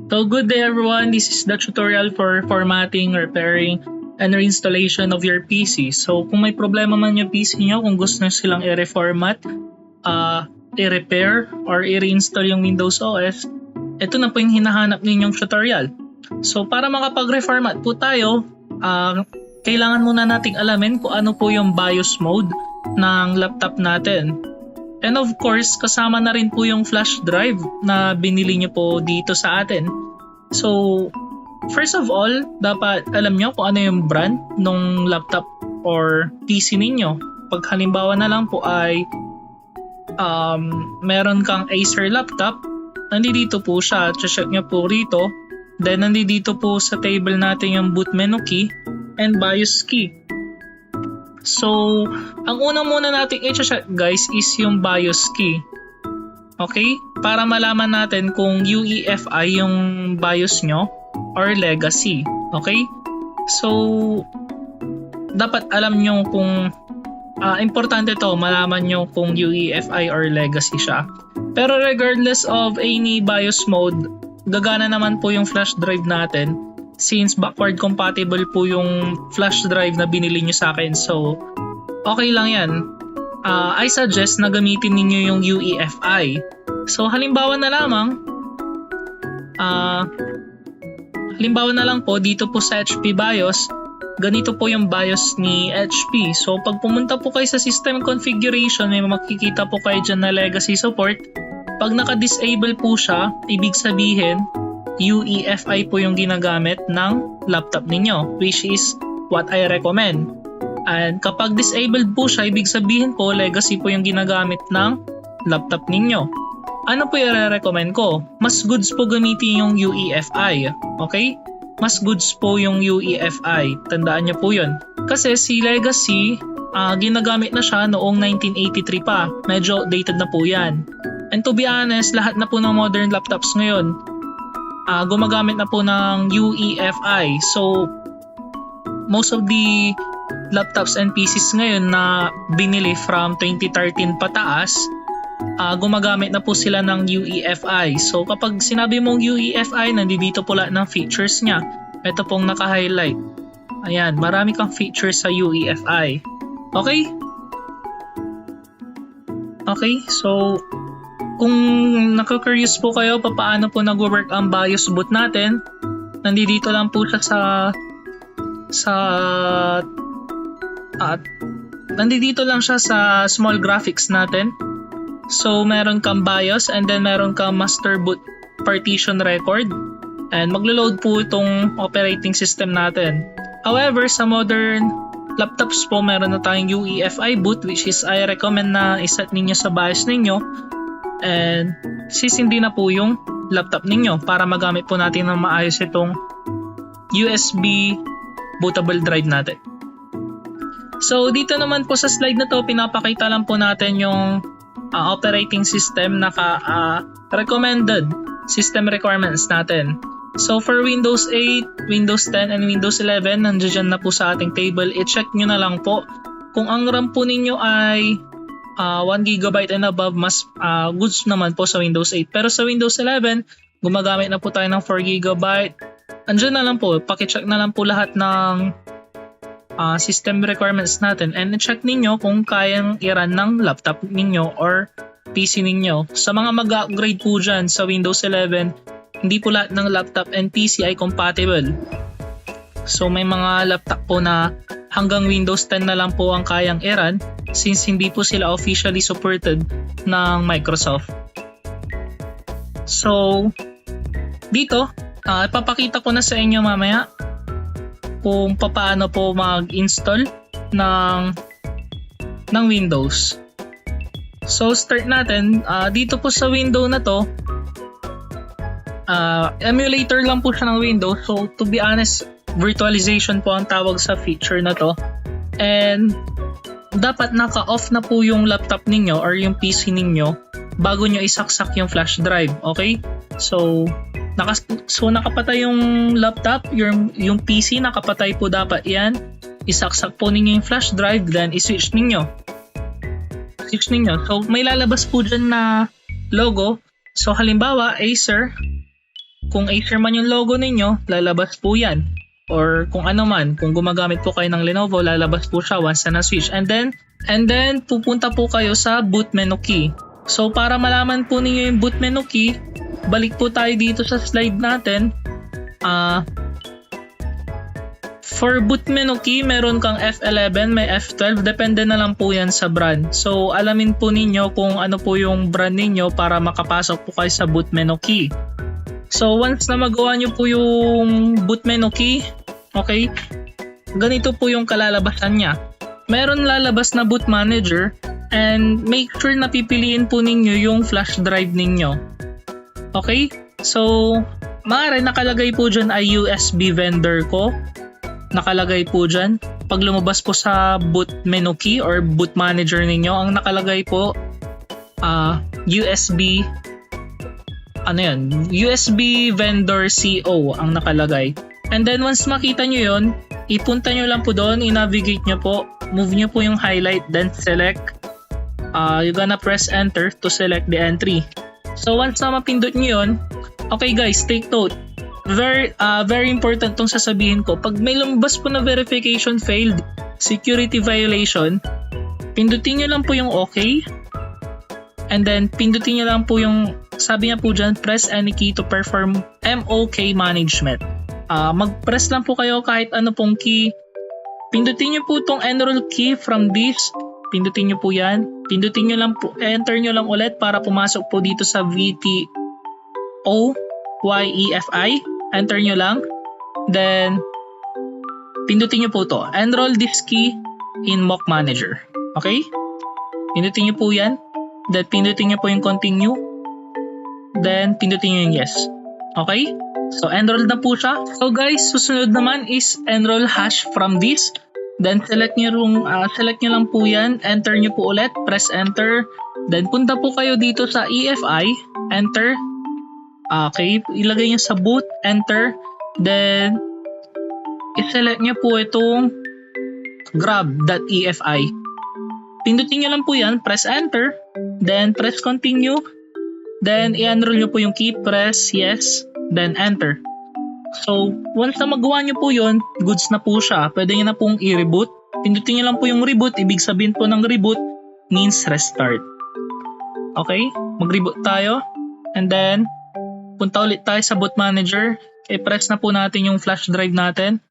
So good day everyone, this is the tutorial for formatting, repairing, and reinstallation of your PC. So kung may problema man yung PC nyo, kung gusto nyo silang i-reformat, i-repair, or i-reinstall yung Windows OS, ito na po yung hinahanap ninyong tutorial. So para makapag-reformat po tayo, kailangan muna nating alamin kung ano po yung BIOS mode ng laptop natin. And of course, kasama na rin po yung flash drive na binili nyo po dito sa atin. So, first of all, dapat alam nyo kung ano yung brand ng laptop or PC ninyo. Pag halimbawa na lang po ay meron kang Acer laptop, nandito po siya. Check nyo po rito. Then, nandito po sa table natin yung boot menu key and BIOS key. So, ang una muna natin i-check guys is yung BIOS key. Okay? Para malaman natin kung UEFI yung BIOS nyo or legacy. Okay? So, dapat alam nyo kung importante to, malaman nyo kung UEFI or legacy siya. Pero regardless of any BIOS mode, gagana naman po yung flash drive natin. Since backward compatible po yung flash drive na binili nyo sa akin. So, okay lang yan. I suggest na gamitin ninyo yung UEFI. So, halimbawa na lang po dito po sa HP BIOS, ganito po yung BIOS ni HP. So, pag pumunta po kayo sa system configuration, may makikita po kayo dyan na legacy support. Pag naka-disable po siya, ibig sabihin, UEFI po yung ginagamit ng laptop ninyo, which is what I recommend. And kapag disabled po siya, ibig sabihin po legacy po yung ginagamit ng laptop ninyo. Ano po i-recommend ko? Mas goods po gamitin yung UEFI. Okay? Mas goods po yung UEFI. Tandaan niyo po yun. Kasi si legacy, ginagamit na siya noong 1983 pa. Medyo outdated na po yan. And to be honest, lahat na po ng modern laptops ngayon, gumagamit na po ng UEFI. So, most of the laptops and PCs ngayon na binili from 2013 pataas, gumagamit na po sila ng UEFI. So, kapag sinabi mong UEFI, nandito po lahat ng features niya. Ito pong naka-highlight. Ayan, marami kang features sa UEFI. Okay? Okay, so kung naka-curious po kayo paano po nag-work ang BIOS boot natin, nandito lang po siya nandito lang siya sa small graphics natin. So, meron kang BIOS and then meron kang master boot partition record. And maglo-load po itong operating system natin. However, sa modern laptops po, meron na tayong UEFI boot, which is I recommend na iset ninyo sa BIOS ninyo. And sisindi na po yung laptop ninyo para magamit po natin ng maayos itong USB bootable drive natin. So dito naman po sa slide na to, pinapakita lang po natin yung operating system na recommended system requirements natin. So for Windows 8, Windows 10, and Windows 11, nandiyan na po sa ating table. I-check nyo na lang po. Kung ang RAM po ninyo ay 1GB and above, mas goods naman po sa Windows 8. Pero sa Windows 11, gumagamit na po tayo ng 4GB. Andiyan na lang po, pakicheck na lang po lahat ng system requirements natin and check ninyo kung kayang i-run ng laptop ninyo or PC ninyo. Sa mga mag-upgrade po dyan sa Windows 11, hindi po lahat ng laptop and PC ay compatible. So may mga laptop po na hanggang Windows 10 na lang po ang kayang i-run since hindi po sila officially supported ng Microsoft. So, dito, ipapakita ko na sa inyo mamaya kung paano po mag-install ng Windows. So, start natin. Dito po sa window na to, emulator lang po siya ng Windows. So, to be honest, virtualization po ang tawag sa feature na to. And dapat naka-off na po yung laptop ninyo or yung PC ninyo bago nyo isaksak yung flash drive. Okay? So nakapatay yung laptop, yung PC nakapatay po dapat yan. Isaksak po ninyo yung flash drive, then i-switch ninyo. So may lalabas po dyan na logo. So halimbawa, Acer. kung Acer man yung logo ninyo, lalabas po yan. Or kung ano man, kung gumagamit po kayo ng Lenovo, lalabas po siya once na switch. And then pupunta po kayo sa boot menu key. So para malaman po ninyo yung boot menu key, balik po tayo dito sa slide natin. For boot menu key, meron kang F11, may F12, depende na lang po yan sa brand. So alamin po ninyo kung ano po yung brand ninyo para makapasok po kayo sa boot menu key. So once na magawa nyo po yung boot menu key, okay, ganito po yung kalalabasan niya. Meron lalabas na boot manager and make sure na pipiliin po ninyo yung flash drive ninyo. Okay, so maaari nakalagay po dyan ay USB vendor ko. Nakalagay po dyan. Pag lumabas po sa boot menu key or boot manager ninyo, ang nakalagay po USB USB vendor CO ang nakalagay. And then once makita nyo yon, ipunta nyo lang po doon, i-navigate nyo po, move nyo po yung highlight, then select. You're gonna press enter to select the entry. So once na mapindot nyo yon, okay guys, take note. Very important tong sasabihin ko. Pag may lumabas po na verification failed, security violation, pindutin nyo lang po yung okay. And then pindutin nyo lang po yung, sabi niya po dyan, press any key to perform MOK management. Mag-press lang po kayo kahit ano pong key. Pindutin nyo po itong enroll key from this. Pindutin nyo po yan. Pindutin nyo lang po, enter nyo lang ulit para pumasok po dito sa VTOYEFI. Enter nyo lang. Then, pindutin nyo po to. Enroll this key in mock manager. Okay? Pindutin nyo po yan. Then, pindutin nyo po yung continue. Then, pindutin nyo yung yes. Okay? So, enrolled na po siya. So, guys, susunod naman is enroll hash from this. Then, select nyo lang po yan. Enter nyo po ulit. Press enter. Then, punta po kayo dito sa EFI. Enter. Okay. Ilagay nyo sa boot. Enter. Then, i-select nyo po itong grab.efi. Pindutin nyo lang po yan. Press enter. Then, press continue. Then, i-enroll nyo po yung key. Press yes. Then, enter. So, once na magawa nyo po yun, goods na po siya. Pwede nyo na pong i-reboot. Pindutin nyo lang po yung reboot. Ibig sabihin po ng reboot means restart. Okay? Mag-reboot tayo. And then, punta ulit tayo sa boot manager. I-press na po natin yung flash drive natin.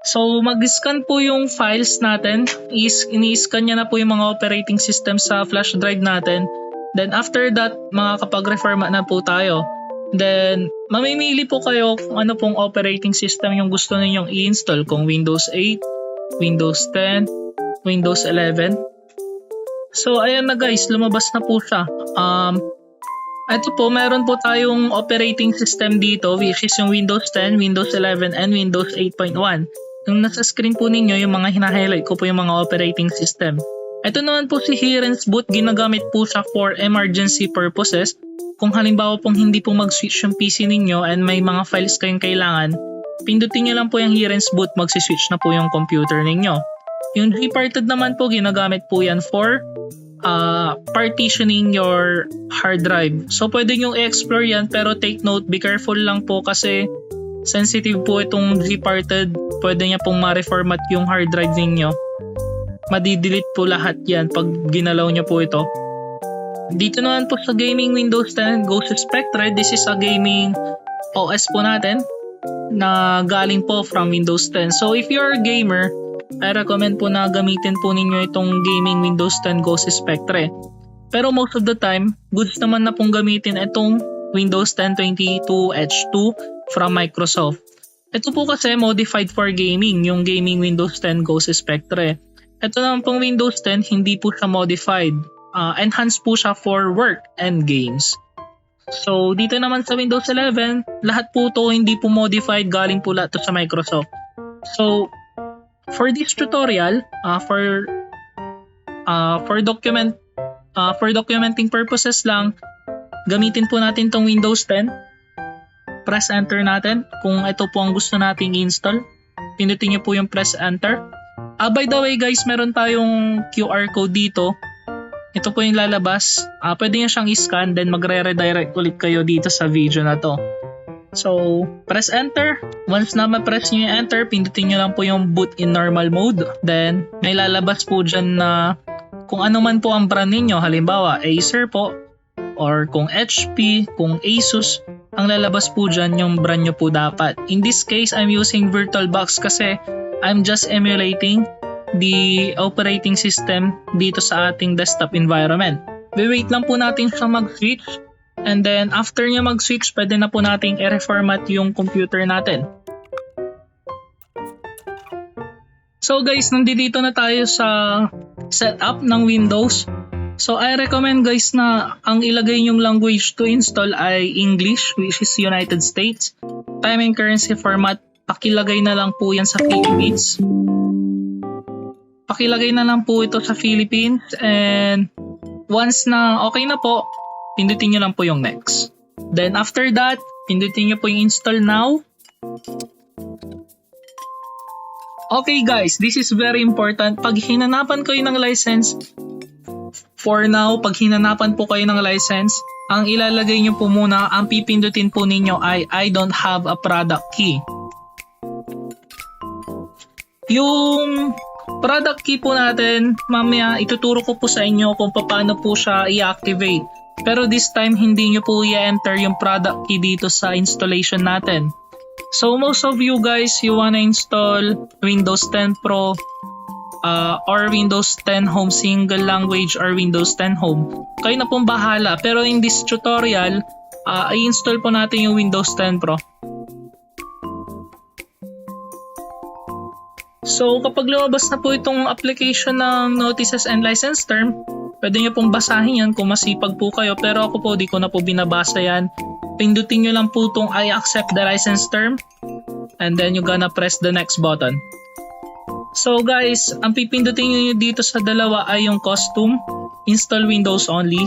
So, mag-scan po yung files natin. Ini-scan niya na po yung mga operating system sa flash drive natin. Then, after that, makakapag-reformat na po tayo. Then, mamimili po kayo kung ano pong operating system yung gusto ninyong i-install. Kung Windows 8, Windows 10, Windows 11. So, ayan na guys, lumabas na po siya. Ito po, meron po tayong operating system dito, which is yung Windows 10, Windows 11, and Windows 8.1. Yung nasa screen po ninyo, yung mga hina-highlight ko po yung mga operating system. Ito naman po si Heren's Boot, ginagamit po siya for emergency purposes. Kung halimbawa pong hindi po mag-switch yung PC ninyo and may mga files kayong kailangan, pindutin nyo lang po yung Heren's Boot, magsiswitch na po yung computer ninyo. Yung Gparted naman po, ginagamit po yan for partitioning your hard drive. So pwede nyo i-explore yan, pero take note, be careful lang po kasi sensitive po itong Gparted. Pwede niya pong ma-reformat yung hard drive ninyo. Madidelete po lahat yan pag ginalaw nyo po ito. Dito naman po sa gaming Windows 10 Ghost Spectre, this is a gaming OS po natin na galing po from Windows 10. So if you're a gamer, I recommend po na gamitin po ninyo itong gaming Windows 10 Ghost Spectre. Pero most of the time, goods naman na pong gamitin itong Windows 10 22H2 from Microsoft. Ito po kasi modified for gaming, yung gaming Windows 10 Ghost Spectre. Ito naman pong Windows 10, hindi po siya modified. Enhanced po siya for work and games. So, dito naman sa Windows 11, lahat po to hindi po modified, galing po lahat to sa Microsoft. So, for this tutorial, for documenting purposes lang, gamitin po natin tong Windows 10. Press enter natin kung ito po ang gusto nating i-install. Pindutin niyo po yung press enter. By the way guys, meron tayong QR code dito. Ito po yung lalabas. Pwede nyo siyang i-scan, then magre-redirect ulit kayo dito sa video na to. So, press enter. Once na ma-press nyo yung enter, pindutin nyo lang po yung boot in normal mode. Then, may lalabas po dyan na kung ano man po ang brand ninyo. Halimbawa, Acer po, or kung HP, kung Asus, ang lalabas po dyan yung brand nyo po dapat. In this case, I'm using VirtualBox kasi I'm just emulating the operating system dito sa ating desktop environment. Wait lang po natin siya mag-switch. And then, after niya mag-switch, pwede na po nating i-reformat yung computer natin. So guys, nandito na tayo sa setup ng Windows. So I recommend guys na ang ilagay nyong language to install ay English, which is United States. Time and currency format, pakilagay na lang po yan sa Philippines. Pakilagay na lang po ito sa Philippines. And once na okay na po, pindutin nyo lang po yung next. Then after that, pindutin nyo po yung install now. Okay guys, this is very important. Pag hinanapan kayo ng license, for now, pag hinanapan po kayo ng license, ang ilalagay nyo po muna, ang pipindutin po ninyo ay I don't have a product key. Yung product key po natin, mamaya ituturo ko po sa inyo kung paano po siya i-activate. Pero this time, hindi nyo po i-enter yung product key dito sa installation natin. So most of you guys, you wanna install Windows 10 Pro or Windows 10 Home Single Language or Windows 10 Home. Kayo na pong bahala. Pero in this tutorial, i-install po natin yung Windows 10 Pro. So kapag lumabas na po itong application ng notices and license term, pwede nyo pong basahin yan kung masipag po kayo. Pero ako po, di ko na po binabasa yan. Pindutin nyo lang po itong I accept the license term. And then you're gonna press the next button. So guys, ang pipindutin nyo dito sa dalawa ay yung costume. Install Windows only.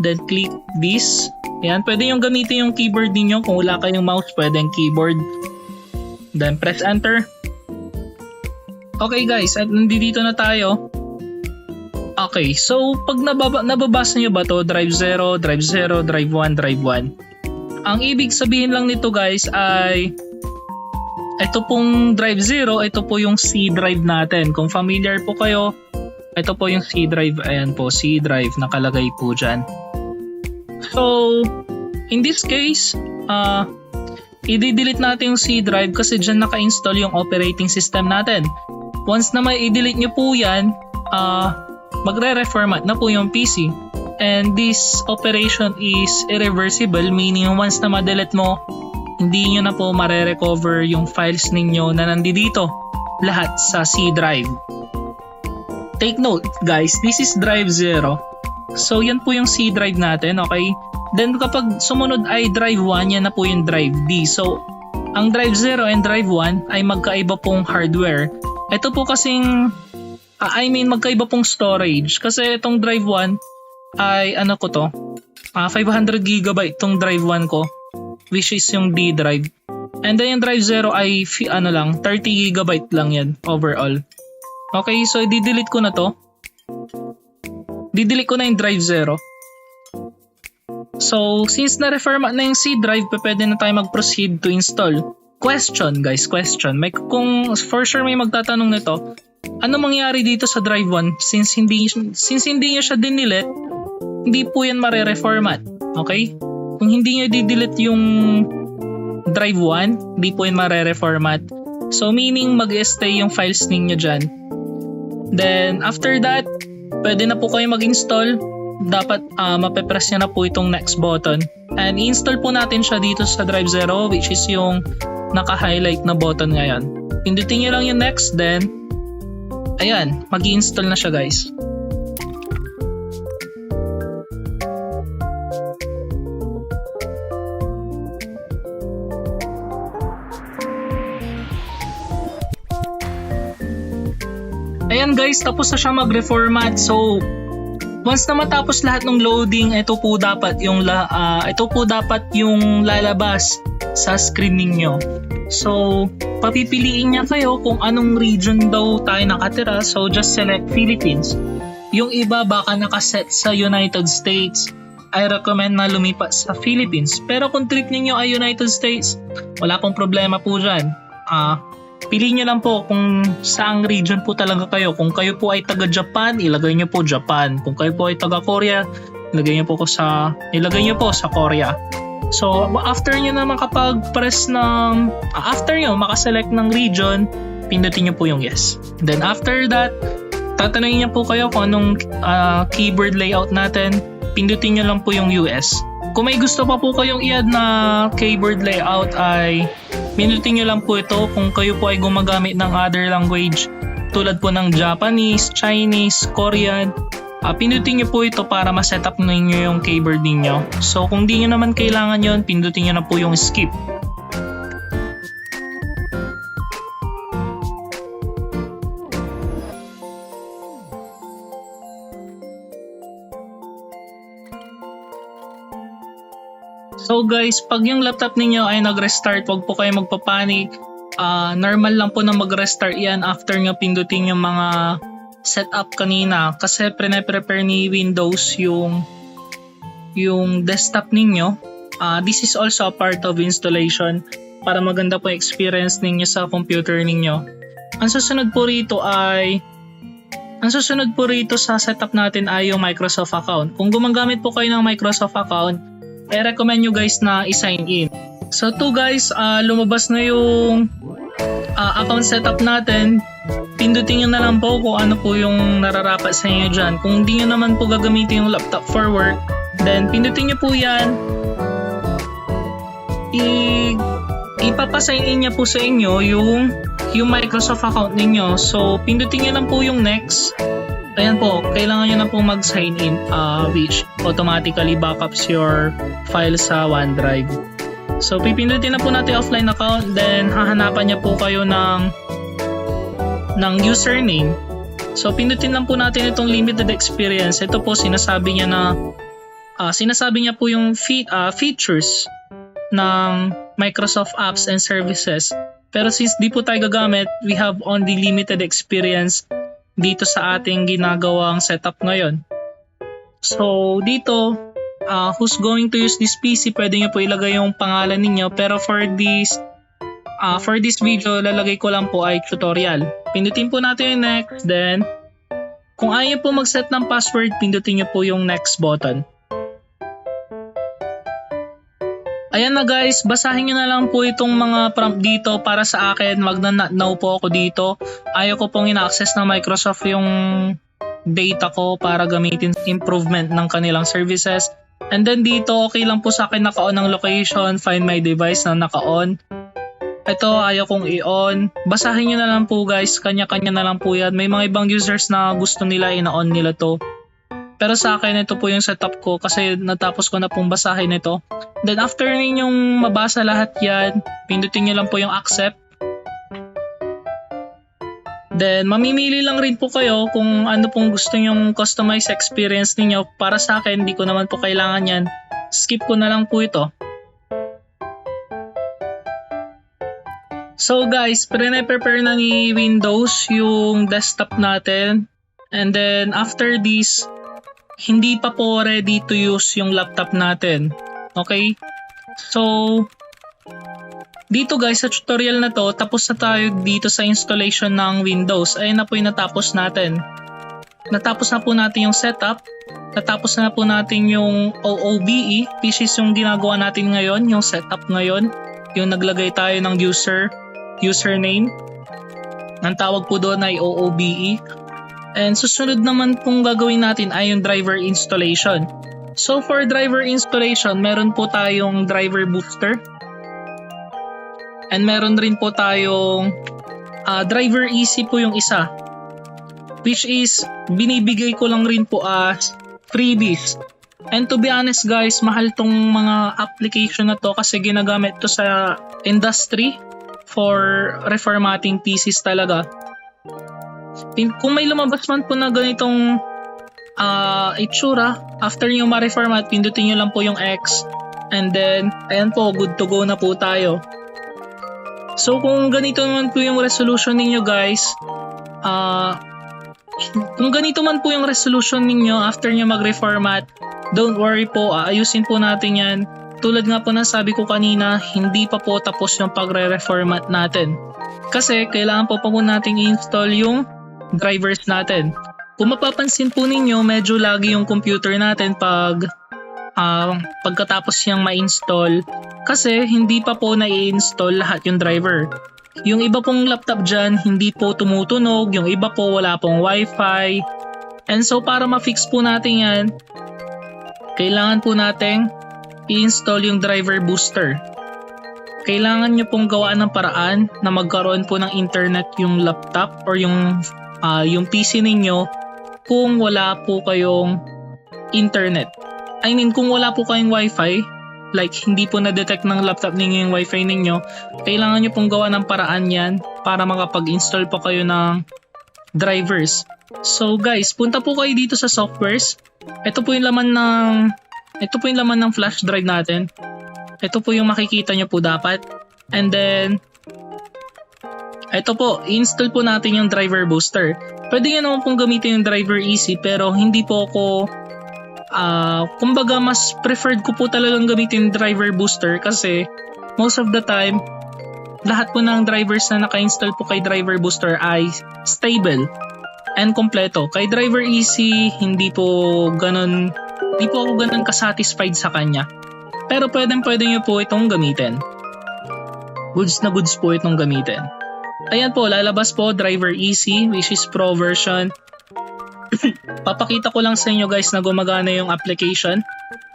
Then click this. Yan, pwede yung gamitin yung keyboard niyo. Kung wala kayong mouse, pwede yung keyboard. Then press enter. Okay guys, at nandito na tayo. Okay, so pag nababasa nyo ba to, drive 0, drive 0, drive 1, drive 1. Ang ibig sabihin lang nito guys ay ito pong drive 0, ito po yung C drive natin. Kung familiar po kayo, ito po yung C drive. Ayan po, C drive nakalagay po dyan. So, in this case, i-delete natin yung C drive kasi dyan naka-install yung operating system natin. Once na may i-delete nyo po yan, magre-reformat na po yung PC. And this operation is irreversible, meaning once na ma-delete mo, hindi nyo na po mare-recover yung files ninyo na nandito lahat sa C drive. Take note guys, this is drive 0. So yan po yung C drive natin, okay? Then kapag sumunod ay drive 1, yan na po yung drive D. So ang drive 0 and drive 1 ay magkaiba pong hardware. Ito po kasing magkaiba pong storage. Kasi itong drive 1 ay 500GB itong drive 1 ko, which is yung D drive. And then yung drive 0 ay 30GB lang yan overall. Okay, so i-delete ko na to. Didelete ko na yung drive 0. So since na-reformat na yung C drive, pwede na tayo mag-proceed to install. Question guys, question. Kung for sure may magtatanong nito, ano mangyari dito sa drive 1 since hindi nyo siya dinilit, hindi po yan mare-reformat. Okay? Kung hindi nyo di-delete yung drive 1, hindi po yan mare-reformat. So meaning mag-stay yung files ninyo dyan. Then after that, pwede na po kayo mag-install. Dapat mape-press nyo na po itong next button. And i-install po natin siya dito sa drive 0, which is yung naka-highlight na button ngayon. Pindutin nyo lang yung next, then ayan, mag-i-install na siya guys. Ayan guys, tapos na siya mag-reformat. So once na matapos lahat ng loading, ito po dapat yung lalabas sa screen ninyo. So papipiliin niya kayo kung anong region daw tayo nakatira. So just select Philippines. Yung iba baka nakaset sa United States. I recommend na lumipat sa Philippines. Pero kung trip ninyo ay United States, wala pong problema po dyan. Piliin nyo lang po kung saang region po talaga kayo. Kung kayo po ay taga Japan, ilagay nyo po Japan. Kung kayo po ay taga Korea, ilagay nyo po sa Korea. So after nyo na makaselect ng region, pindutin nyo po yung yes. Then after that, tatanungin niya po kayo kung anong keyboard layout natin. Pindutin nyo lang po yung US. Kung may gusto pa po kayong i-add na keyboard layout ay pindutin nyo lang po ito kung kayo po ay gumagamit ng other language tulad po ng Japanese, Chinese, Korean. Pindutin nyo po ito para ma-setup ninyo yung keyboard ninyo. So kung di nyo naman kailangan yon, pindutin nyo na po yung skip. So guys, pag yung laptop ninyo ay nag-restart, wag po kayo magpapanik. Normal lang po na mag-restart yan after nyo pindutin yung mga setup kanina. Kasi prepare ni Windows yung desktop ninyo. This is also a part of installation para maganda po experience ninyo sa computer ninyo. Ang susunod po rito sa setup natin ay yung Microsoft account. Kung gumagamit po kayo ng Microsoft account, I recommend nyo guys na i-sign in. So to guys, lumabas na yung account setup natin. Pindutin nyo na lang po kung ano po yung nararapat sa inyo dyan. Kung hindi nyo naman po gagamitin yung laptop for work, then pindutin nyo po yan. Ipapasign in niya po sa inyo yung Microsoft account ninyo. So pindutin nyo lang po yung next. Ayan po, kailangan nyo na po mag-sign in which automatically backups your file sa OneDrive. So pipindutin na po natin offline account, then hahanapan niya po kayo ng username. So pindutin lang po natin itong limited experience. Ito po sinasabi niya po yung features ng Microsoft apps and services. Pero since di po tayo gagamit, we have only limited experience dito sa ating ginagawang setup ngayon. So dito, who's going to use this PC, pwede nyo po ilagay yung pangalan ninyo. Pero for this video, lalagay ko lang po ay tutorial. Pindutin po natin yung next. Then, kung ayaw po mag-set ng password, pindutin nyo po yung next button. Ayan na guys, basahin nyo na lang po itong mga prompt dito para sa akin. Mag-now po ako dito. Ayaw ko pong ina-access ng Microsoft yung data ko para gamitin improvement ng kanilang services. And then dito, okay lang po sa akin naka-on ang location, find my device na naka-on. Ito, ayaw kong i-on. Basahin nyo na lang po guys, kanya-kanya na lang po yan. May mga ibang users na gusto nila, ina-on nila to. Pero sa akin, ito po yung setup ko kasi natapos ko na pong basahin ito. Then after ninyong mabasa lahat yan, pindutin nyo lang po yung accept. Then mamimili lang rin po kayo kung ano pong gusto nyong customize experience ninyo. Para sa akin, hindi ko naman po kailangan yan. Skip ko na lang po ito. So guys, prepare na ni Windows yung desktop natin. And then after this, hindi pa po ready to use yung laptop natin. Okay? So, dito guys, sa tutorial na to, tapos na tayo dito sa installation ng Windows. Ayun na po yung natapos natin. Natapos na po natin yung setup. Natapos na po natin yung OOBE, which is yung ginagawa natin ngayon, yung setup ngayon. Yung naglagay tayo ng username. Ang tawag po doon ay OOBE. And susunod naman pong gagawin natin ay yung driver installation. So for driver installation, meron po tayong driver booster. And meron rin po tayong driver easy po yung isa. Which is binibigay ko lang rin po as freebies. And to be honest guys, mahal tong mga application na to kasi ginagamit to sa industry for reformatting PCs talaga. Kung may lumabas man po na ganitong itsura, after nyo ma-reformat, pindutin nyo lang po yung X. And then, ayan po, good to go na po tayo. So kung ganito man po yung resolution ninyo guys, kung ganito man po yung resolution ninyo after nyo mag-reformat, don't worry po, aayusin po natin yan. Tulad nga po ng sabi ko kanina, hindi pa po tapos yung pagre-reformat natin. Kasi kailangan po pa nating i-install yung drivers natin. Kung mapapansin po ninyo, medyo lagi yung computer natin pagkatapos niyang ma-install kasi hindi pa po na-i-install lahat yung driver. Yung iba pong laptop dyan, hindi po tumutunog, yung iba po wala pong wifi. And so para ma-fix po natin yan, kailangan po nating i-install yung driver booster. Kailangan nyo pong gawaan ng paraan na magkaroon po ng internet yung laptop or yung PC ninyo kung wala po kayong internet. I mean, kung wala po kayong wifi, like hindi po na-detect ng laptop ninyo yung wifi ninyo, kailangan nyo pong gawa ng paraan yan para makapag-install po kayo ng drivers. So guys, punta po kayo dito sa softwares. Ito po yung laman ng flash drive natin. Ito po yung makikita nyo po dapat. And then, ito po, i-install po natin yung driver booster. Pwede nyo naman pong gamitin yung driver easy pero hindi po ako, kumbaga mas preferred ko po talagang gamitin yung driver booster kasi most of the time, lahat po ng drivers na naka-install po kay driver booster ay stable and kompleto. Kay driver easy, hindi po ako ganun kasatisfied sa kanya. Pero pwede nyo po itong gamitin. Goods na goods po itong gamitin. Ayan po, lalabas po driver easy which is pro version. Papakita ko lang sa inyo guys na gumagana yung application.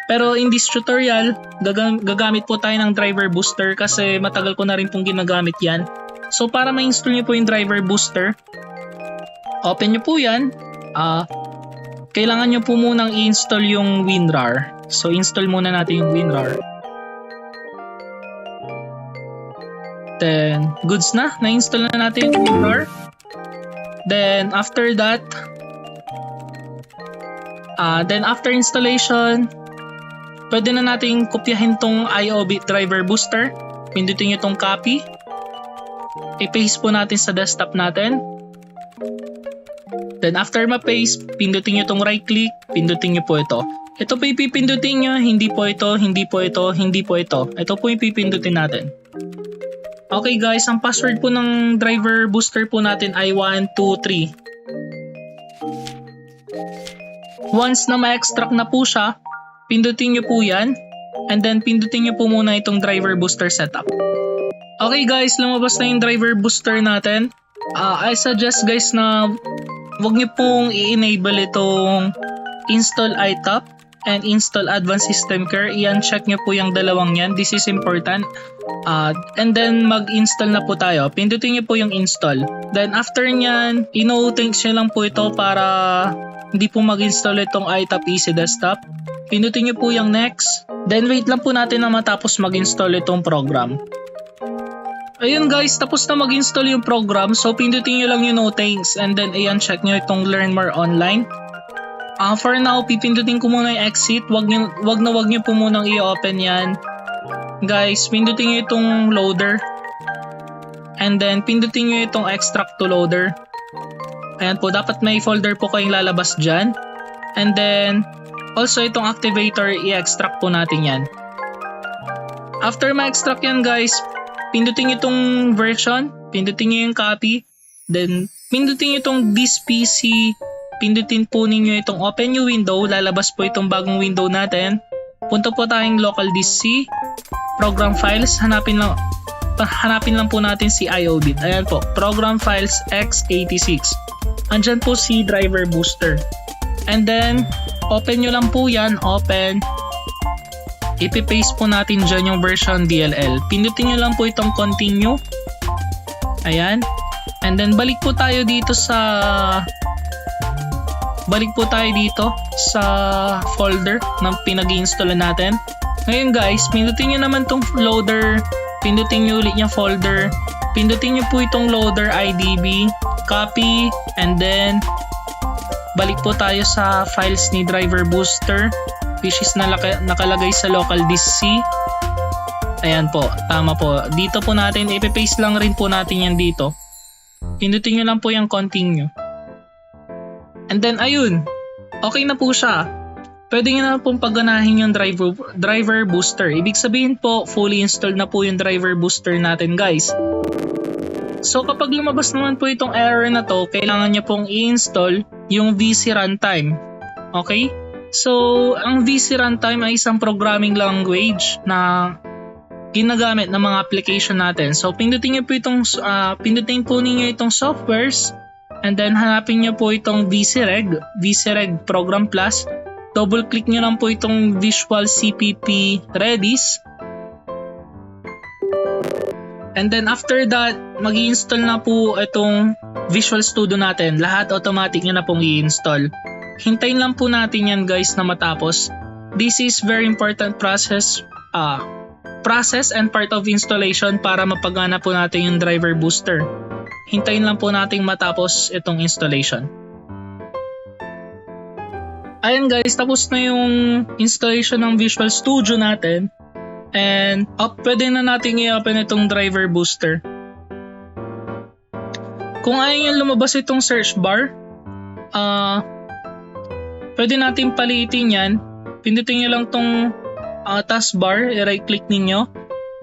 Pero in this tutorial, gagamit po tayo ng driver booster kasi matagal ko na rin pong ginagamit yan. So para ma-install nyo po yung driver booster, open nyo po yan. Kailangan nyo po munang i-install yung WinRAR. So install muna natin yung WinRAR. Then goods na, na-install na natin yung WinRAR. Then after installation, pwede na natin kopyahin tong IOBit driver booster. Pindutin nyo tong copy. I-paste po natin sa desktop natin. Then after ma-paste, pindutin nyo tong right click, pindutin nyo po ito. Ito po yung pipindutin nyo, hindi po ito, hindi po ito, hindi po ito. Ito po yung pipindutin natin. Okay guys, ang password po ng driver booster po natin ay 123. Once na ma-extract na po siya, pindutin nyo po yan. And then pindutin nyo po muna itong driver booster setup. Okay guys, lumabas na yung driver booster natin. I suggest guys na wag nyo pong i-enable itong install iTop and install advanced system care. I-uncheck nyo po yung dalawang yan. This is important. And then mag-install na po tayo. Pindutin nyo po yung install. Then after nyan, i-no-thanks nyo lang po ito para hindi po mag-install itong iTop Easy Desktop. Pindutin nyo po yung next. Then wait lang po natin na matapos mag-install itong program. Ayun guys, tapos na mag-install yung program. So pindutin nyo lang yung no thanks and then i-uncheck nyo itong learn more online. For now, pipindutin ko muna yung exit. Wag nyo po munang i-open yan. Guys, pindutin nyo itong loader. And then, pindutin nyo itong extract to loader. Ayan po, dapat may folder po kayong lalabas dyan. And then, also itong activator, i-extract po natin yan. After ma-extract yan guys, pindutin nyo itong version. Pindutin nyo yung copy. Then, pindutin nyo itong this PC. Pindutin po ninyo itong open new window, lalabas po itong bagong window natin. Punta po tayong local disk C, program files, hanapin lang po natin si IOBit. Ayan po, program files x86. Andyan po si driver booster. And then, open nyo lang po yan, open. Ipipaste po natin dyan yung version DLL. Pindutin nyo lang po itong continue. Ayan. And then, balik po tayo dito sa folder na pinag-i-install natin. Ngayon guys, pindutin nyo naman tong loader, pindutin nyo ulit yung folder, pindutin nyo po itong loader IDB, copy, and then balik po tayo sa files ni driver booster which is nakalagay sa local disk C. Ayan po, tama po. Dito po natin, ipipaste lang rin po natin yan dito. Pindutin nyo lang po yung continue. And then ayun, okay na po siya. pwede nyo na pong pagganahin yung driver booster. Ibig sabihin po, fully installed na po yung driver booster natin guys. So kapag lumabas naman po itong error na to, kailangan nyo pong i-install yung VC Runtime. Okay? So ang VC Runtime ay isang programming language na ginagamit ng mga application natin. So pindutin po ninyo itong softwares, and then hanapin nyo po itong VCReg Program Plus. Double click nyo lang po itong Visual CPP Redis. And then after that, mag-i-install na po itong Visual Studio natin. Lahat automatic nyo na pong i-install. Hintayin lang po natin yan guys na matapos. This is very important process and part of installation para mapagana po natin yung driver booster. Hintayin lang po natin matapos itong installation. Ayan guys, tapos na yung installation ng Visual Studio natin. And pwede na natin i-open itong driver booster. Kung ayaw nyo lumabas itong search bar, pwede natin paliitin yan. Pindutin nyo lang itong taskbar, i-right click ninyo.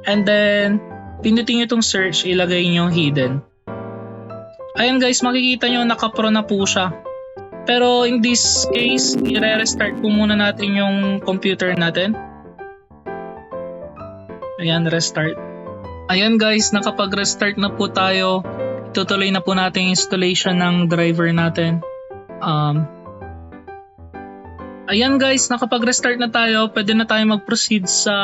And then, pindutin nyo itong search, ilagay nyo hidden. Ayan guys, makikita nyo naka-pro na po siya. Pero in this case, i-restart po muna natin yung computer natin. Ayan, restart. Ayan guys, nakapag-restart na po tayo. Itutuloy na po natin yung installation ng driver natin. Ayan guys, nakapag-restart na tayo. Pwede na tayo mag-proceed sa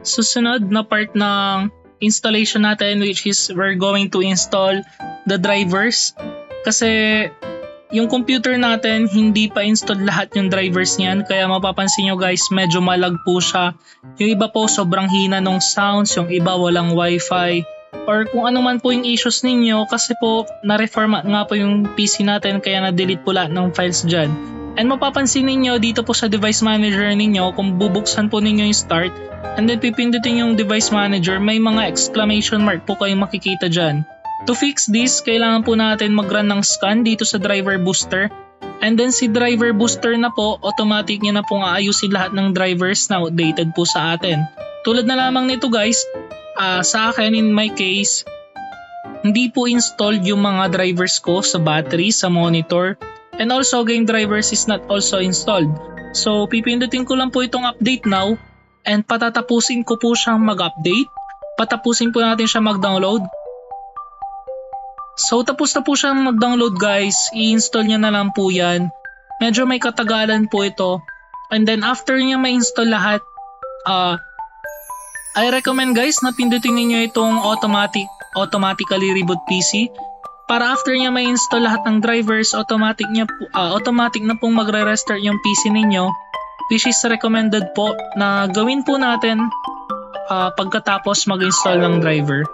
susunod na part ng installation natin, which is we're going to install the drivers. Kasi yung computer natin, hindi pa installed lahat yung drivers niyan. Kaya mapapansin nyo guys, medyo malag po siya. Yung iba po sobrang hina ng sounds, yung iba walang wifi. Or kung ano man po yung issues ninyo, kasi po na-reformat nga po yung PC natin kaya na-delete po lahat ng files dyan. And mapapansin ninyo dito po sa device manager ninyo, kung bubuksan po ninyo yung start, and then pipindutin yung device manager, may mga exclamation mark po kayong makikita dyan. To fix this, kailangan po natin mag-run ng scan dito sa driver booster. And then si driver booster na po, automatic niya na pong aayusin lahat ng drivers na outdated po sa atin. Tulad na lamang nito guys, sa akin in my case, hindi po installed yung mga drivers ko sa battery, sa monitor. And also game drivers is not also installed. So pipindutin ko lang po itong update now. And patatapusin ko po siyang mag-update. Patapusin po natin siya mag-download. So tapos na po siyang mag-download guys, i-install niya na lang po yan. Medyo may katagalan po ito. And then after niya ma-install lahat, I recommend guys na pindutin niyo itong automatically reboot PC. Para after niya ma-install lahat ng drivers, automatic na pong magre-restart yung PC ninyo. Which is recommended po na gawin po natin pagkatapos mag-install ng driver.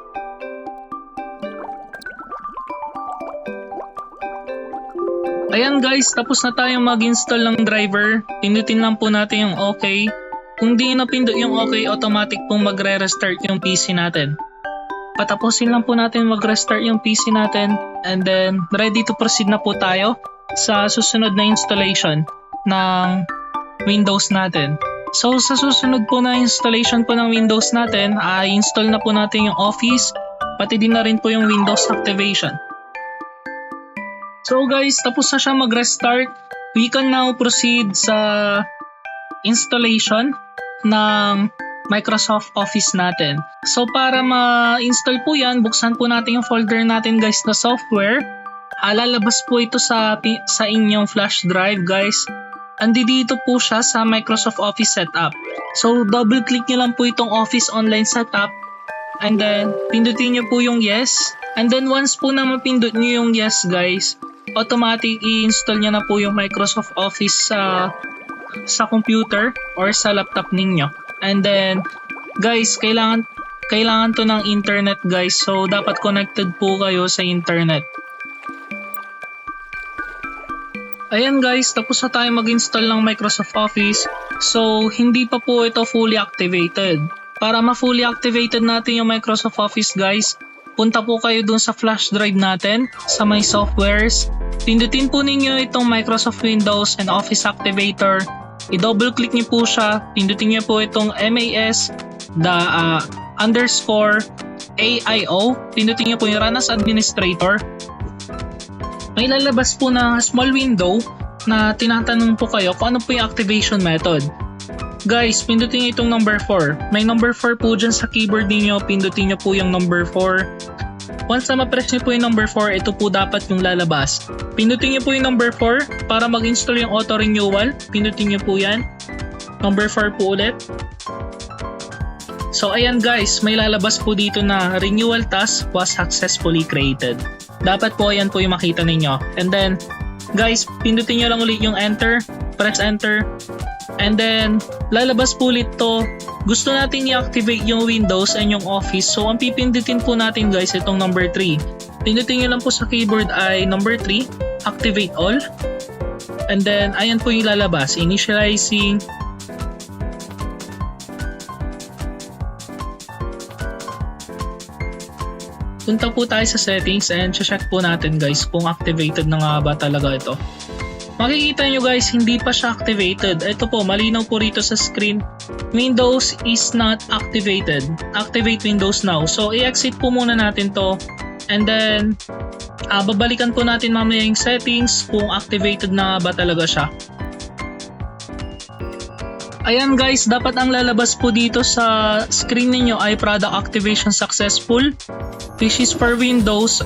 Ayan guys, tapos na tayong mag-install ng driver. Pindutin lang po natin yung OK. Kung di napindot yung OK, automatic pong magre-restart yung PC natin. Patapusin lang po natin mag-restart yung PC natin. And then, ready to proceed na po tayo sa susunod na installation ng Windows natin. So, sa susunod po na installation po ng Windows natin, i-install na po natin yung Office, pati din na rin po yung Windows Activation. So guys, tapos na siya mag-restart. We can now proceed sa installation ng Microsoft Office natin. So para ma-install po yan, buksan po natin yung folder natin guys na software. Lalabas po ito sa inyong flash drive guys. Andi dito po siya sa Microsoft Office Setup. So double click nyo lang po itong Office Online Setup. And then pindutin nyo po yung yes. And then once po na mapindot nyo yung yes guys, automatic i-install niya na po yung Microsoft Office sa computer or sa laptop ninyo. And then guys, kailangan to ng internet guys. So dapat connected po kayo sa internet. Ayan guys, tapos na tayo mag-install ng Microsoft Office. So hindi pa po ito fully activated. Para ma-fully activated natin yung Microsoft Office guys, punta po kayo dun sa flash drive natin, sa My Softwares. Pindutin po ninyo itong Microsoft Windows and Office Activator. i-double click niyo po siya, pindutin niyo po itong MAS underscore AIO, pindutin niyo po yung run as administrator. May lalabas po na small window na tinatanong po kayo kung ano po yung activation method. Guys, pindutin niyo itong number 4. May number 4 po dyan sa keyboard niyo, pindutin niyo po yung number 4. Once na ma-press niyo po yung number 4, ito po dapat yung lalabas. Pindutin niyo po yung number 4 para mag-install yung auto renewal. Pindutin niyo po yan. Number 4 po ulit. So ayan guys, may lalabas po dito na renewal task was successfully created. Dapat po ayan po yung makita ninyo. And then guys, pindutin niyo lang ulit yung enter, press enter. And then lalabas po ulit to. Gusto natin i-activate yung Windows and yung Office. So ang pipindutin po natin guys itong number 3. Pindutin nyo lang po sa keyboard ay number 3, activate all. And then ayan po yung lalabas, initializing. Punta po tayo sa settings and check po natin guys kung activated na nga ba talaga ito. Makikita nyo guys, hindi pa siya activated. Ito po, malinaw po rito sa screen. Windows is not activated. Activate Windows now. So, i-exit po muna natin to. And then, babalikan po natin mamaya yung settings kung activated na ba talaga siya. Ayan guys, dapat ang lalabas po dito sa screen ninyo ay product activation successful, which is for Windows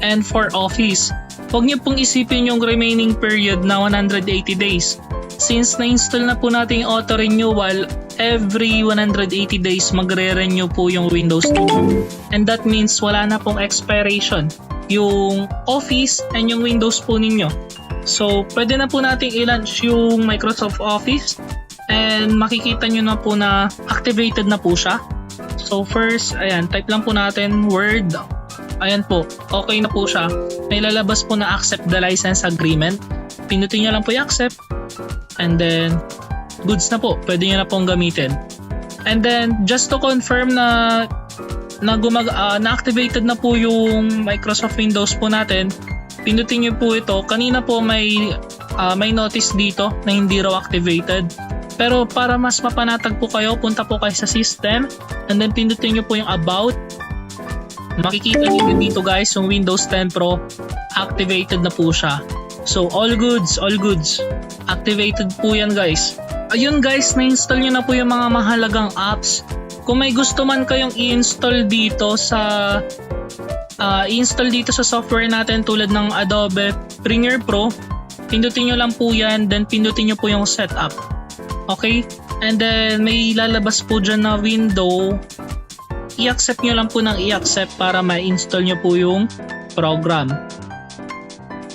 and for Office. Huwag niyo pong isipin yung remaining period na 180 days. Since na-install na po natin yung auto renewal, every 180 days magre-renew po yung Windows 2. And that means wala na pong expiration yung Office and yung Windows po ninyo. So pwede na po natin i-launch yung Microsoft Office and makikita nyo na po na activated na po siya. So first, ayan, type lang po natin Word. Ayan po, okay na po siya. May lalabas po na accept the license agreement. Pindutin nyo lang po yung accept. And then, goods na po. Pwede nyo na pong gamitin. And then, just to confirm na na-activated na po yung Microsoft Windows po natin, pindutin nyo po ito. Kanina po may notice dito na hindi raw activated. Pero para mas mapanatag po kayo, punta po kayo sa system. And then, pindutin nyo po yung about. Makikita niyo dito guys, yung Windows 10 Pro, activated na po siya. So all goods, all goods. Activated po yan guys. Ayun guys, na-install nyo na po yung mga mahalagang apps. Kung may gusto man kayong i-install dito sa software natin tulad ng Adobe Premiere Pro, pindutin nyo lang po yan, then pindutin nyo po yung setup. Okay? And then may lalabas po dyan na window. I-accept nyo lang po ng i-accept para ma-install nyo po yung program.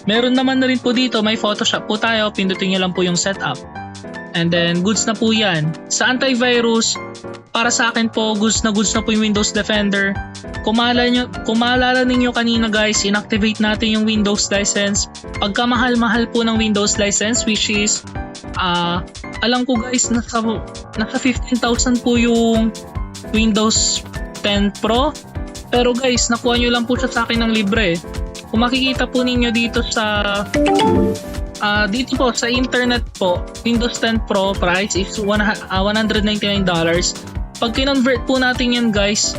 Meron naman na rin po dito, may Photoshop po tayo, pindutin nyo lang po yung setup. And then, goods na po yan. Sa antivirus, para sa akin po, goods na po yung Windows Defender. Kung maalala ninyo kanina guys, inactivate natin yung Windows license. Pagka mahal-mahal po ng Windows license, which is, alam ko guys, nasa 15,000 po yung Windows 10 Pro. Pero guys, nakuha nyo lang po siya sa akin ng libre. Kung makikita po ninyo dito sa internet po, Windows 10 Pro price is $199. Pag kinonvert po natin yan guys,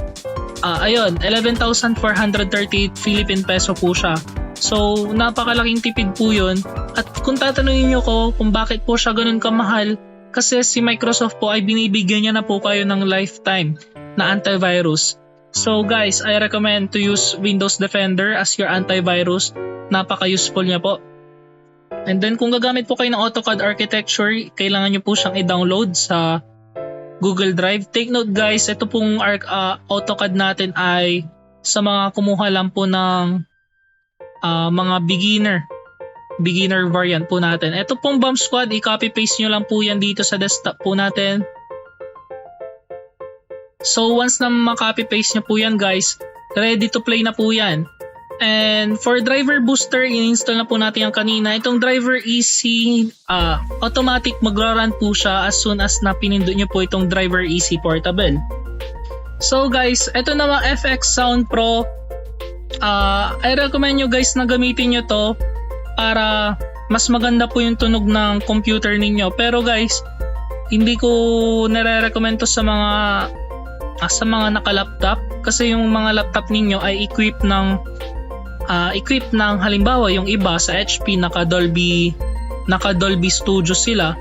ayun, 11,438 Philippine peso po siya. So, napakalaking tipid po yun. At kung tatanungin nyo ko kung bakit po siya ganun kamahal, kasi si Microsoft po ay binibigyan niya na po kayo ng lifetime na antivirus. So guys, I recommend to use Windows Defender as your antivirus. Napaka-useful niya po. And then kung gagamit po kayo ng AutoCAD architecture, kailangan nyo po siyang i-download sa Google Drive. Take note guys, ito pong AutoCAD natin ay sa mga kumuha lang po ng mga beginner variant po natin. Ito pong Bomb Squad, i-copy paste nyo lang po yan dito sa desktop po natin. So once na ma-copy paste nyo po yan guys, ready to play na po yan. And for driver booster, in-install na po natin yung kanina. Itong driver easy, automatic magra-run po siya as soon as na pinindot nyo po itong driver easy portable. So guys, ito na mga FX Sound Pro. I recommend nyo guys na gamitin nyo to para mas maganda po yung tunog ng computer ninyo. Pero guys, hindi ko nare-recommend to sa mga naka-laptop kasi yung mga laptop ninyo ay equipped ng halimbawa yung iba sa HP naka Dolby Studio sila,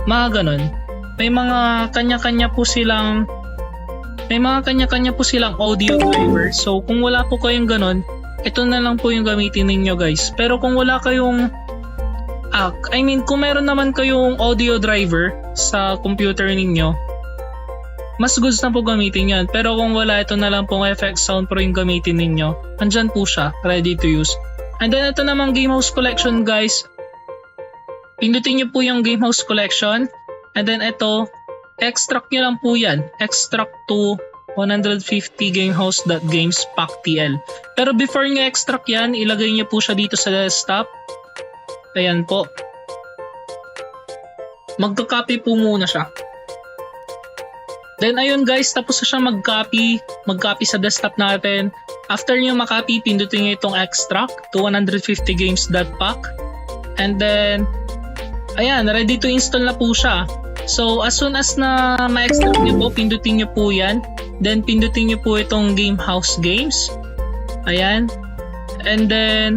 mga ganun. May mga kanya-kanya po silang audio driver. So kung wala po kayong ganun, ito na lang po yung gamitin ninyo guys. Pero kung wala kayong kung meron naman kayong audio driver sa computer ninyo, mas goods na po gamitin yan. Pero kung wala, ito na lang pong FX Sound Pro yung gamitin ninyo. Andyan po siya, ready to use. And then ito namang Gamehouse Collection guys. Pindutin nyo po yung Gamehouse Collection. And then ito, extract nyo lang po yan. Extract to 150 gamehouse.games pactl. Pero before nyo extract yan, ilagay nyo po siya dito sa desktop. Ayan po. Magka-copy po muna siya. Then ayun guys, tapos na siya mag-copy sa desktop natin. After nyo makopy, pindutin nyo itong extract to 150 games.pac. And then, ayan, ready to install na po siya. So as soon as na ma-extract nyo po, pindutin nyo po yan. Then pindutin nyo po itong Gamehouse Games. Ayan. And then,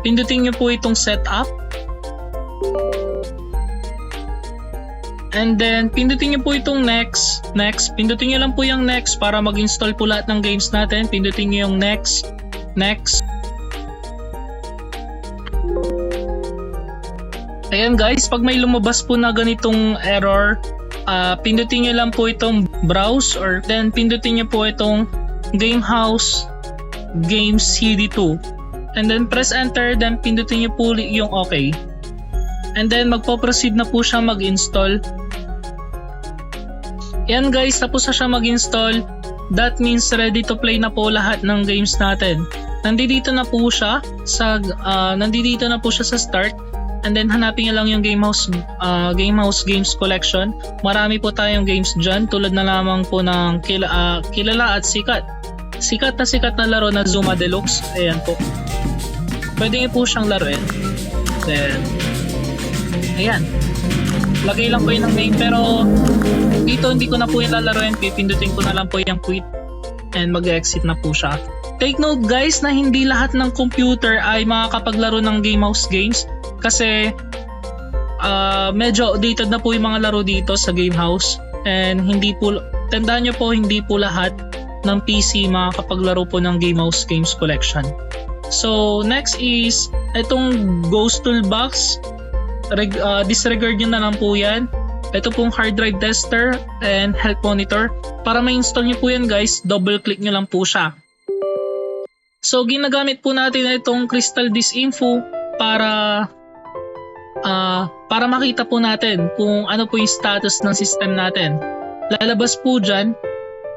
pindutin nyo po itong setup. And then, pindutin nyo po itong next. Pindutin nyo lang po yung next para mag-install po lahat ng games natin. Pindutin nyo yung next. Ayan guys, pag may lumabas po na ganitong error, pindutin nyo lang po itong browse or then pindutin nyo po itong Gamehouse Games CD2. And then press enter, then pindutin nyo po yung OK. And then magpo-proceed na po siya mag-install. Yan guys, tapos na siya mag-install. That means ready to play na po lahat ng games natin. Nandito na po siya sa start. And then hanapin nyo lang yung Gamehouse Games Collection. Marami po tayong games dyan, tulad na lamang po ng kilala at sikat. Sikat na laro na Zuma Deluxe. Ayan po. Pwede nyo po siyang laruin. Then, ayan. Lagay lang po yun ng name. Pero dito hindi ko na po yung lalaruin. Pipindutin ko na lang po yung quit. And mag-exit na po siya. Take note guys na hindi lahat ng computer ay makakapaglaro ng Gamehouse Games. Kasi medyo outdated na po yung mga laro dito sa Gamehouse. And tandaan nyo po, hindi po lahat ng PC makakapaglaro po ng Gamehouse Games Collection. So next is itong Ghost Toolbox. Disregard nyo na lang po yan. Ito pong hard drive tester and health monitor. Para ma-install nyo po yan guys, double click nyo lang po siya. So ginagamit po natin itong Crystal Disk Info para makita po natin kung ano po yung status ng system natin. Lalabas po dyan,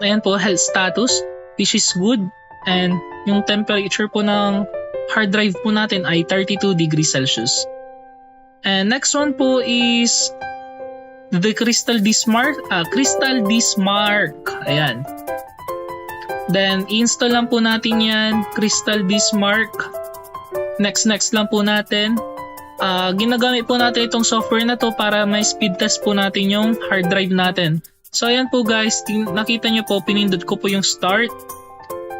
ayan po, health status, which is good. And yung temperature po ng hard drive po natin ay 32 degrees Celsius. And next one po is the Crystal Disk Mark. Ayan. Then, install lang po natin yan. Crystal Disk Mark. Next lang po natin. Ginagamit po natin itong software na to para may speed test po natin yung hard drive natin. So, ayan po guys. Nakita nyo po, pinindot ko po yung start.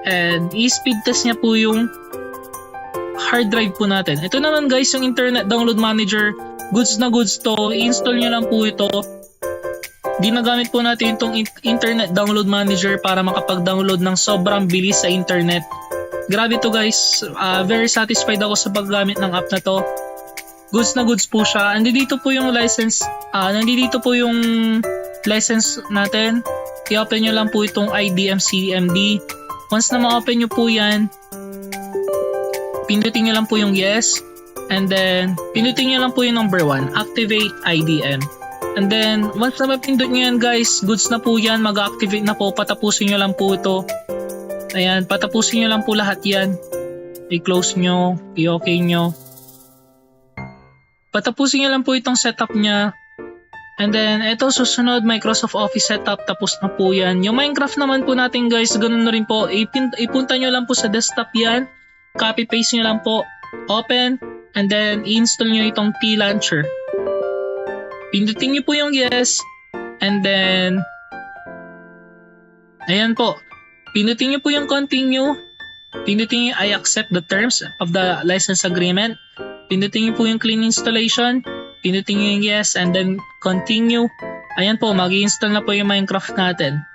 And, i-speed test niya po yung hard drive po natin. Ito naman guys, yung Internet Download Manager. Goods na goods to. I-install nyo lang po ito. Ginagamit po natin itong Internet Download Manager para makapag-download ng sobrang bilis sa internet. Grabe to guys. Very satisfied ako sa paggamit ng app na to. Goods na goods po siya. Nandito po yung license. License natin. I-open nyo lang po itong IDM CMD. Once na ma-open nyo po yan, pindutin nyo lang po yung yes. And then, pindutin nyo lang po yung number 1. Activate IDM. And then, once na mapindot nyo yan guys, goods na po yan. Mag-activate na po. Patapusin nyo lang po ito. Ayan, patapusin nyo lang po lahat yan. I-close nyo. I-okay nyo. Patapusin nyo lang po itong setup nya. And then, ito susunod, Microsoft Office setup. Tapos na po yan. Yung Minecraft naman po natin guys, ganun na rin po. Ipunta nyo lang po sa desktop yan. Copy-paste nyo lang po. Open. and then i-install nyo itong T-Launcher. Pindutin nyo po yung yes, and then ayan po, pindutin nyo po yung continue, pindutin nyo I accept the terms of the license agreement, pindutin nyo po yung clean installation, pindutin nyo yung yes, and then continue. Ayan po, mag-i-install na po yung Minecraft natin.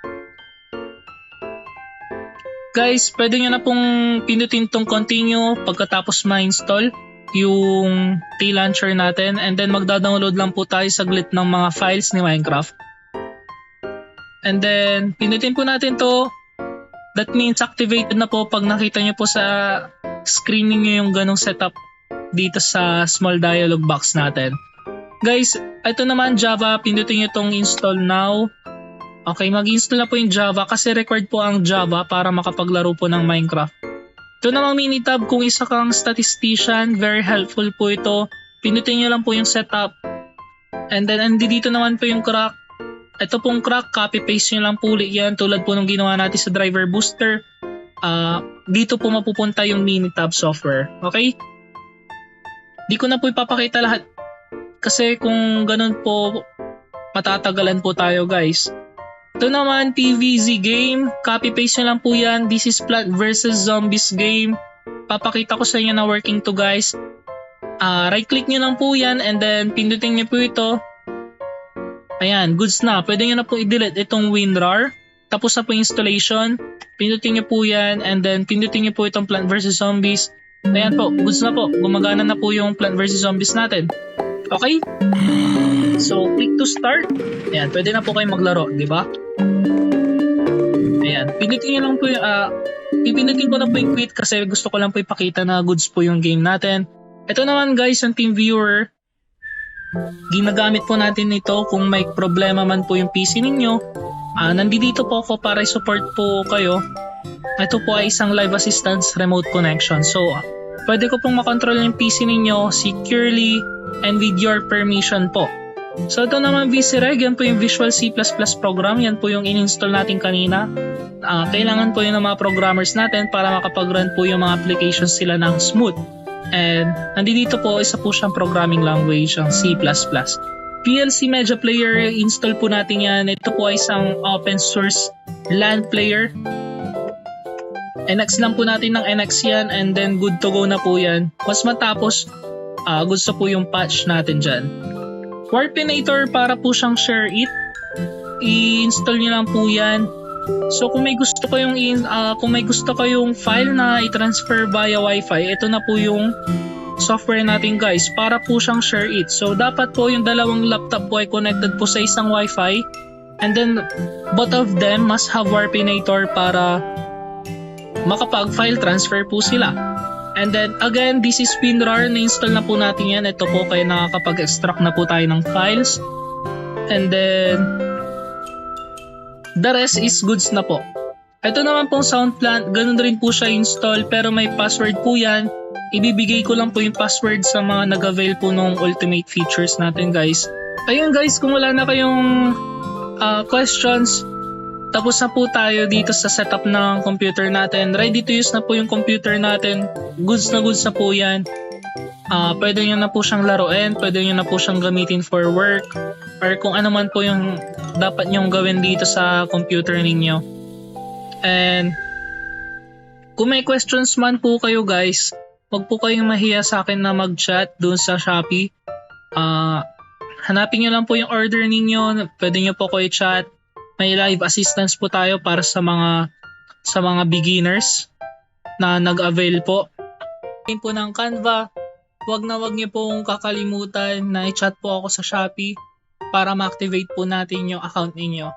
Guys, pwede nyo na pong pindutin tong continue pagkatapos ma-install yung T-Launcher natin, and then magda-download lang po tayo saglit ng mga files ni Minecraft. And then, pindutin po natin to. That means activated na po pag nakita nyo po sa screen niyo yung ganong setup dito sa small dialog box natin. Guys, ito naman Java, pindutin nyo itong install now. Okay, mag-install na po yung Java kasi required po ang Java para makapaglaro po ng Minecraft. Ito namang mini tab, kung isa kang statistician, very helpful po ito. Pindutin nyo lang po yung setup. And then, dito naman po yung crack. Ito pong crack, copy-paste nyo lang po ulit yan tulad po nung ginawa natin sa driver booster. Dito po mapupunta yung mini tab software. Okay? Di ko na po ipapakita lahat. Kasi kung ganun po, matatagalan po tayo guys. Ito naman, PVZ game. Copy-paste nyo lang po yan. This is Plant vs. Zombies game. Papakita ko sa inyo na working to guys. Right-click nyo lang po yan and then pindutin nyo po ito. Ayan, goods na. Pwede nyo na po i-delete itong WinRAR. Tapos na po installation. Pindutin nyo po yan and then pindutin nyo po itong Plant vs. Zombies. Ayan po, goods na po. Gumagana na po yung Plant vs. Zombies natin. Okay? So, click to start. Ayan, pwede na po kayong maglaro, di ba? Ayan, pindutin nyo lang po yung, pipindutin ko na po yung quit kasi gusto ko lang po ipakita na goods po yung game natin. Ito naman guys, yung team viewer. Ginagamit po natin ito kung may problema man po yung PC ninyo. Nandito po ako para i-support po kayo. Ito po ay isang live assistance remote connection. So, pwede ko pong makontrol yung PC ninyo securely and with your permission po. So ito naman VCREG, yan po yung Visual C++ program, yan po yung in-install natin kanina. Kailangan po yun ng mga programmers natin para makapag-run po yung mga applications sila ng smooth. And nandito po, isa po siyang programming language, ang C++. PLC Media Player, install po natin yan. Ito po ay isang open source LAN player. NX lang po natin ng NX yan and then good to go na po yan. Once matapos, gusto po yung patch natin dyan. Warpinator, para po siyang share it. I-install nyo lang po yan. So kung may gusto kayong file na i-transfer via Wi-Fi, ito na po yung software natin guys. Para po siyang share it. So dapat po yung dalawang laptop po ay connected po sa isang Wi-Fi. And then both of them must have Warpinator para makapag-file transfer po sila. And then again, this is WinRAR, na-install na po natin yan. Ito po kaya nakakapag-extract na po tayo ng files. And then the rest is goods na po. Ito naman pong Soundplant, ganun rin po siya install pero may password po yan. Ibibigay ko lang po yung password sa mga nag-avail po ng ultimate features natin guys. Ayun guys, kung wala na kayong questions, tapos na po tayo dito sa setup ng computer natin. Ready to use na po yung computer natin. Goods na po yan. Pwede nyo na po siyang laruin. Pwede nyo na po siyang gamitin for work. Or kung ano man po yung dapat nyong gawin dito sa computer ninyo. And kung may questions man po kayo guys, huwag po kayong mahiya sa akin na mag-chat doon sa Shopee. Hanapin nyo lang po yung order ninyo. Pwede nyo po kayo chat. May live assistance po tayo para sa mga beginners na nag-avail po. Po ng Canva, wag niyo pong kakalimutan na i-chat po ako sa Shopee para ma-activate po natin yung account ninyo.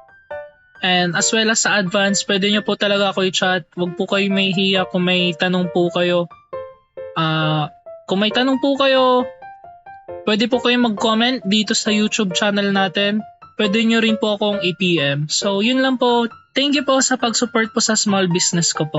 And as well as sa advance, pwede nyo po talaga ako i-chat. Wag po kayo mahihiya kung may tanong po kayo. Kung may tanong po kayo, pwede po kayo mag-comment dito sa YouTube channel natin. Pwede nyo rin po akong i-PM. So, yun lang po. Thank you po sa pag-support po sa small business ko po.